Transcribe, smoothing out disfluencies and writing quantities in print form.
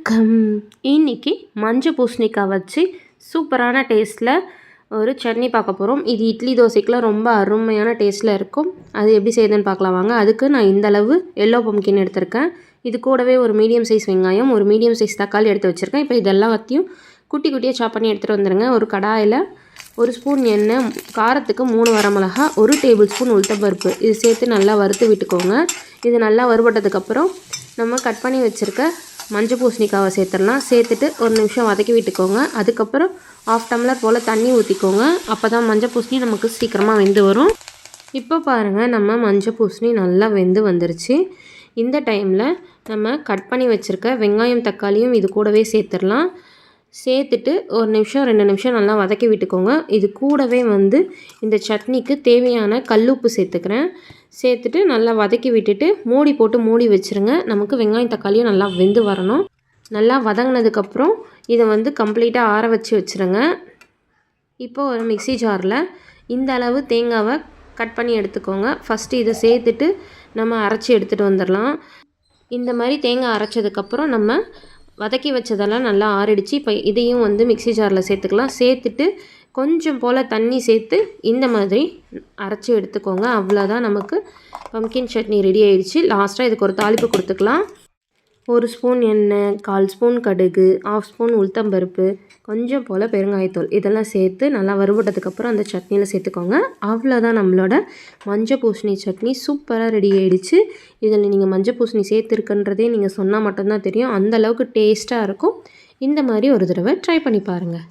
வணக்கம். இன்னைக்கு மஞ்சள் பூசணிக்காய் வச்சு சூப்பரான டேஸ்ட்டில் ஒரு சட்னி பார்க்க போகிறோம். இது இட்லி தோசைக்கெலாம் ரொம்ப அருமையான டேஸ்ட்டில் இருக்கும். அது எப்படி செய்யுதுன்னு பார்க்கலாம் வாங்க. அதுக்கு நான் இந்தளவு எல்லோ பம்கின் எடுத்திருக்கேன். இது கூடவே ஒரு மீடியம் சைஸ் வெங்காயம், ஒரு மீடியம் சைஸ் தக்காளி எடுத்து வச்சுருக்கேன். இப்போ இதெல்லாம் வத்தியும் குட்டி குட்டியாக சாப் பண்ணி எடுத்துகிட்டு வந்துடுங்க. ஒரு கடாயில் 1 ஸ்பூன் எண்ணெய், காரத்துக்கு 3 வரமிளகா, 1 டேபிள் ஸ்பூன் உளுத்தம்பருப்பு இது சேர்த்து நல்லா வறுத்து விட்டுக்கோங்க. இது நல்லா வறுபட்டதுக்கப்புறம் நம்ம கட் பண்ணி வச்சுருக்க மஞ்சள் பூசணிக்காவை சேர்த்துடலாம். சேர்த்துட்டு ஒரு நிமிஷம் வதக்கி விட்டுக்கோங்க. அதுக்கப்புறம் 1/2 டம்ளர் போல் தண்ணி ஊற்றிக்கோங்க. அப்போ தான் மஞ்சள் பூசணி நமக்கு சீக்கிரமாக வெந்து வரும். இப்போ பாருங்கள், நம்ம மஞ்சள் பூசணி நல்லா வெந்து வந்துருச்சு. இந்த டைமில் நம்ம கட் பண்ணி வச்சுருக்க வெங்காயம் தக்காளியும் இது கூடவே சேர்த்துடலாம். சேர்த்துட்டு ஒரு நிமிஷம் 2 நிமிஷம் நல்லா வதக்கி விட்டுக்கோங்க. இது கூடவே இந்த சட்னிக்கு தேவையான கல்லுப்பு சேர்த்துக்கிறேன். சேர்த்துட்டு நல்லா வதக்கி விட்டுட்டு மூடி போட்டு மூடி வச்சுருங்க. நமக்கு வெங்காயம் தக்காளியும் நல்லா வெந்து வரணும். நல்லா வதங்கினதுக்கப்புறம் இதை கம்ப்ளீட்டாக ஆற வச்சு வச்சுருங்க. இப்போ ஒரு மிக்ஸி ஜாரில் இந்த அளவு தேங்காவை கட் பண்ணி எடுத்துக்கோங்க. ஃபஸ்ட்டு இதை சேர்த்துட்டு நம்ம அரைச்சி எடுத்துகிட்டு வந்துடலாம். இந்த மாதிரி தேங்காய் அரைச்சதுக்கப்புறம் நம்ம வதக்கி வச்சதெல்லாம் நல்லா ஆறிடுச்சு. இப்போ இதையும் மிக்ஸி ஜாரில் சேர்த்துக்கலாம். சேர்த்துட்டு கொஞ்சம் போல் தண்ணி சேர்த்து இந்த மாதிரி அரைச்சி எடுத்துக்கோங்க. அவ்வளோதான், நமக்கு பம்கின் சட்னி ரெடி ஆயிடுச்சு. லாஸ்ட்டாக இதுக்கு ஒரு தாளிப்பு கொடுத்துக்கலாம். 1 ஸ்பூன் எண்ணெய், 1/4 ஸ்பூன் கடுகு, 1/2 ஸ்பூன் உளுத்தம்பருப்பு, கொஞ்சம் போல் பெருங்காயத்தூள் இதெல்லாம் சேர்த்து நல்லா வறுபட்டதுக்கப்புறம் அந்த சட்னியில் சேர்த்துக்கோங்க. அவ்வளோதான், நம்மளோட மஞ்சள் பூசணி சட்னி சூப்பராக ரெடி ஆகிடுச்சு. இதில் நீங்கள் மஞ்சள் பூசணி சேர்த்துருக்குன்றதே நீங்கள் சொன்னால் மட்டும்தான் தெரியும். அந்தளவுக்கு டேஸ்ட்டாக இருக்கும். இந்த மாதிரி ஒரு தடவை ட்ரை பண்ணி பாருங்கள்.